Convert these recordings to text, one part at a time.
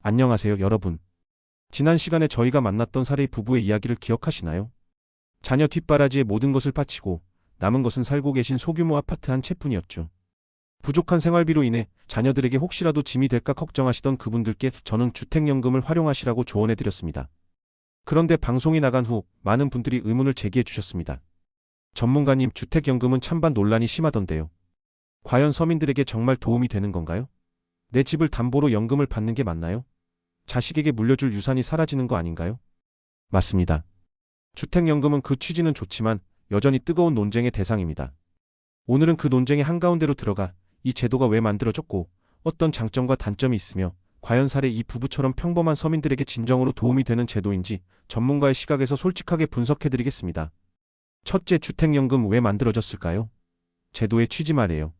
안녕하세요, 여러분. 지난 시간에 저희가 만났던 사례 부부의 이야기를 기억하시나요? 자녀 뒷바라지에 모든 것을 바치고 남은 것은 살고 계신 소규모 아파트 한 채뿐이었죠. 부족한 생활비로 인해 자녀들에게 혹시라도 짐이 될까 걱정하시던 그분들께 저는 주택연금을 활용하시라고 조언해드렸습니다. 그런데 방송이 나간 후 많은 분들이 의문을 제기해 주셨습니다. 전문가님, 주택연금은 찬반 논란이 심하던데요. 과연 서민들에게 정말 도움이 되는 건가요? 내 집을 담보로 연금을 받는 게 맞나요? 자식에게 물려줄 유산이 사라지는 거 아닌가요? 맞습니다. 주택연금은 그 취지는 좋지만 여전히 뜨거운 논쟁의 대상입니다. 오늘은 그 논쟁의 한가운데로 들어가 이 제도가 왜 만들어졌고 어떤 장점과 단점이 있으며 과연 사례 이 부부처럼 평범한 서민들에게 진정으로 도움이 되는 제도인지 전문가의 시각에서 솔직하게 분석해드리겠습니다. 첫째, 주택연금 왜 만들어졌을까요? 제도의 취지 말이에요.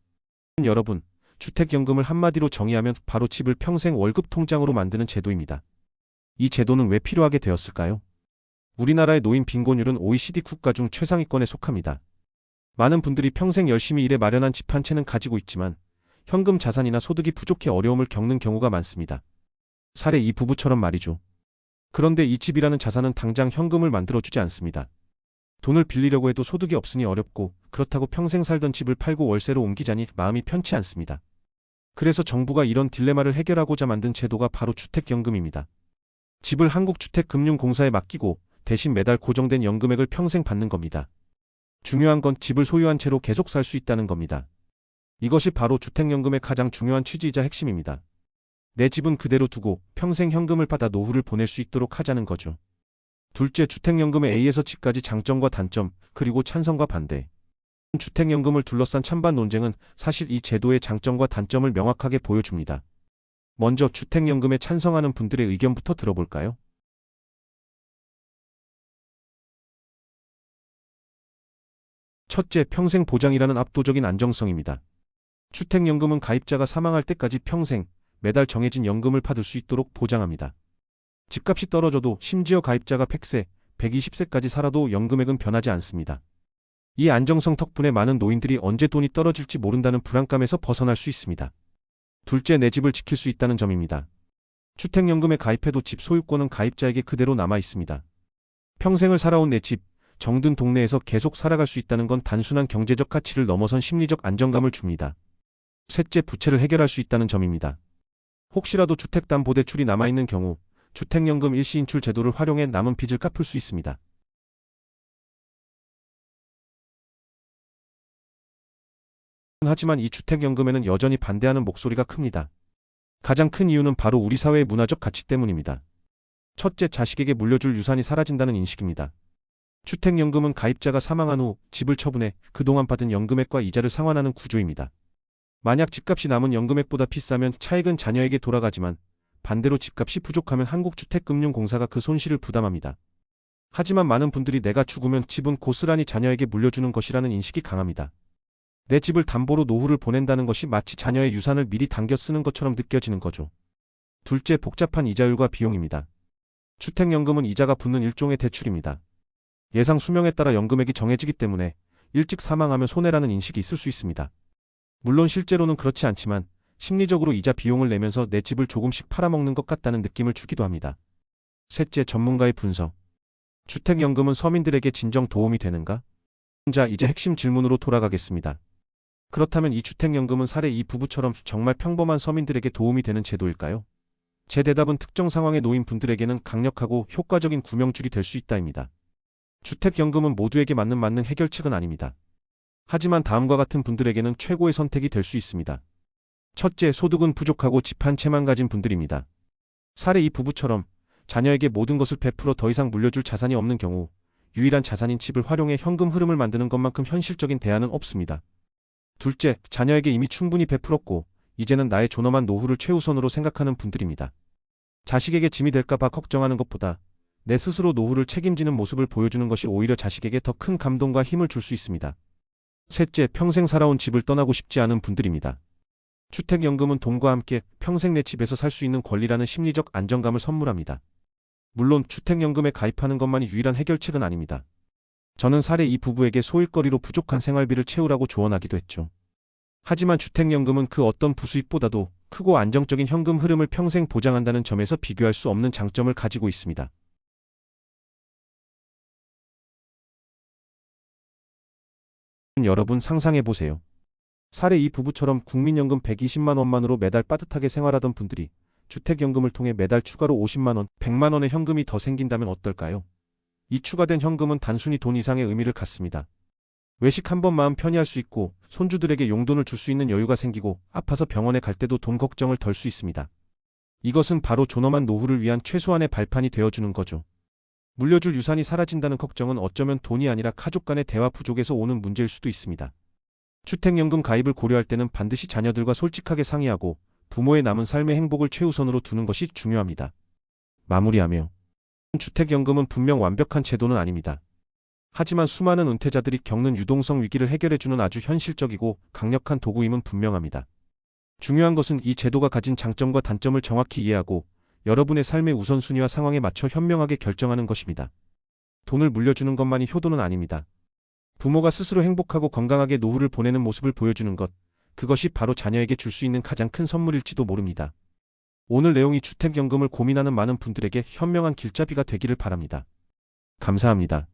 여러분, 주택연금을 한마디로 정의하면 바로 집을 평생 월급 통장으로 만드는 제도입니다. 이 제도는 왜 필요하게 되었을까요? 우리나라의 노인 빈곤율은 OECD 국가 중 최상위권에 속합니다. 많은 분들이 평생 열심히 일해 마련한 집 한 채는 가지고 있지만 현금 자산이나 소득이 부족해 어려움을 겪는 경우가 많습니다. 사례 이 부부처럼 말이죠. 그런데 이 집이라는 자산은 당장 현금을 만들어주지 않습니다. 돈을 빌리려고 해도 소득이 없으니 어렵고 그렇다고 평생 살던 집을 팔고 월세로 옮기자니 마음이 편치 않습니다. 그래서 정부가 이런 딜레마를 해결하고자 만든 제도가 바로 주택연금입니다. 집을 한국주택금융공사에 맡기고 대신 매달 고정된 연금액을 평생 받는 겁니다. 중요한 건 집을 소유한 채로 계속 살 수 있다는 겁니다. 이것이 바로 주택연금의 가장 중요한 취지이자 핵심입니다. 내 집은 그대로 두고 평생 현금을 받아 노후를 보낼 수 있도록 하자는 거죠. 둘째, 주택연금의 A에서 G까지 장점과 단점, 그리고 찬성과 반대. 주택연금을 둘러싼 찬반 논쟁은 사실 이 제도의 장점과 단점을 명확하게 보여줍니다. 먼저 주택연금에 찬성하는 분들의 의견부터 들어볼까요? 첫째, 평생 보장이라는 압도적인 안정성입니다. 주택연금은 가입자가 사망할 때까지 평생 매달 정해진 연금을 받을 수 있도록 보장합니다. 집값이 떨어져도 심지어 가입자가 100세, 120세까지 살아도 연금액은 변하지 않습니다. 이 안정성 덕분에 많은 노인들이 언제 돈이 떨어질지 모른다는 불안감에서 벗어날 수 있습니다. 둘째, 내 집을 지킬 수 있다는 점입니다. 주택연금에 가입해도 집 소유권은 가입자에게 그대로 남아 있습니다. 평생을 살아온 내 집, 정든 동네에서 계속 살아갈 수 있다는 건 단순한 경제적 가치를 넘어선 심리적 안정감을 줍니다. 셋째, 부채를 해결할 수 있다는 점입니다. 혹시라도 주택담보대출이 남아있는 경우 주택연금 일시인출 제도를 활용해 남은 빚을 갚을 수 있습니다. 하지만 이 주택연금에는 여전히 반대하는 목소리가 큽니다. 가장 큰 이유는 바로 우리 사회의 문화적 가치 때문입니다. 첫째, 자식에게 물려줄 유산이 사라진다는 인식입니다. 주택연금은 가입자가 사망한 후 집을 처분해 그동안 받은 연금액과 이자를 상환하는 구조입니다. 만약 집값이 남은 연금액보다 비싸면 차액은 자녀에게 돌아가지만 반대로 집값이 부족하면 한국주택금융공사가 그 손실을 부담합니다. 하지만 많은 분들이 내가 죽으면 집은 고스란히 자녀에게 물려주는 것이라는 인식이 강합니다. 내 집을 담보로 노후를 보낸다는 것이 마치 자녀의 유산을 미리 당겨 쓰는 것처럼 느껴지는 거죠. 둘째, 복잡한 이자율과 비용입니다. 주택연금은 이자가 붙는 일종의 대출입니다. 예상 수명에 따라 연금액이 정해지기 때문에 일찍 사망하면 손해라는 인식이 있을 수 있습니다. 물론 실제로는 그렇지 않지만 심리적으로 이자 비용을 내면서 내 집을 조금씩 팔아먹는 것 같다는 느낌을 주기도 합니다. 셋째, 전문가의 분석. 주택연금은 서민들에게 진정 도움이 되는가? 자, 이제 핵심 질문으로 돌아가겠습니다. 그렇다면 이 주택연금은 사례 이 부부처럼 정말 평범한 서민들에게 도움이 되는 제도일까요? 제 대답은 특정 상황의 노인분들에게는 강력하고 효과적인 구명줄이 될 수 있다입니다. 주택연금은 모두에게 맞는 해결책은 아닙니다. 하지만 다음과 같은 분들에게는 최고의 선택이 될 수 있습니다. 첫째, 소득은 부족하고 집 한 채만 가진 분들입니다. 사례 이 부부처럼 자녀에게 모든 것을 베풀어 더 이상 물려줄 자산이 없는 경우 유일한 자산인 집을 활용해 현금 흐름을 만드는 것만큼 현실적인 대안은 없습니다. 둘째, 자녀에게 이미 충분히 베풀었고 이제는 나의 존엄한 노후를 최우선으로 생각하는 분들입니다. 자식에게 짐이 될까봐 걱정하는 것보다 내 스스로 노후를 책임지는 모습을 보여주는 것이 오히려 자식에게 더 큰 감동과 힘을 줄 수 있습니다. 셋째, 평생 살아온 집을 떠나고 싶지 않은 분들입니다. 주택연금은 돈과 함께 평생 내 집에서 살 수 있는 권리라는 심리적 안정감을 선물합니다. 물론 주택연금에 가입하는 것만이 유일한 해결책은 아닙니다. 저는 사례 이 부부에게 소일거리로 부족한 생활비를 채우라고 조언하기도 했죠. 하지만 주택연금은 그 어떤 부수입보다도 크고 안정적인 현금 흐름을 평생 보장한다는 점에서 비교할 수 없는 장점을 가지고 있습니다. 여러분 상상해 보세요. 사례 이 부부처럼 국민연금 120만 원만으로 매달 빠듯하게 생활하던 분들이 주택연금을 통해 매달 추가로 50만 원, 100만 원의 현금이 더 생긴다면 어떨까요? 이 추가된 현금은 단순히 돈 이상의 의미를 갖습니다. 외식 한 번 마음 편히 할 수 있고, 손주들에게 용돈을 줄 수 있는 여유가 생기고, 아파서 병원에 갈 때도 돈 걱정을 덜 수 있습니다. 이것은 바로 존엄한 노후를 위한 최소한의 발판이 되어주는 거죠. 물려줄 유산이 사라진다는 걱정은 어쩌면 돈이 아니라 가족 간의 대화 부족에서 오는 문제일 수도 있습니다. 주택연금 가입을 고려할 때는 반드시 자녀들과 솔직하게 상의하고 부모의 남은 삶의 행복을 최우선으로 두는 것이 중요합니다. 마무리하며, 주택연금은 분명 완벽한 제도는 아닙니다. 하지만 수많은 은퇴자들이 겪는 유동성 위기를 해결해주는 아주 현실적이고 강력한 도구임은 분명합니다. 중요한 것은 이 제도가 가진 장점과 단점을 정확히 이해하고 여러분의 삶의 우선순위와 상황에 맞춰 현명하게 결정하는 것입니다. 돈을 물려주는 것만이 효도는 아닙니다. 부모가 스스로 행복하고 건강하게 노후를 보내는 모습을 보여주는 것, 그것이 바로 자녀에게 줄 수 있는 가장 큰 선물일지도 모릅니다. 오늘 내용이 주택연금을 고민하는 많은 분들에게 현명한 길잡이가 되기를 바랍니다. 감사합니다.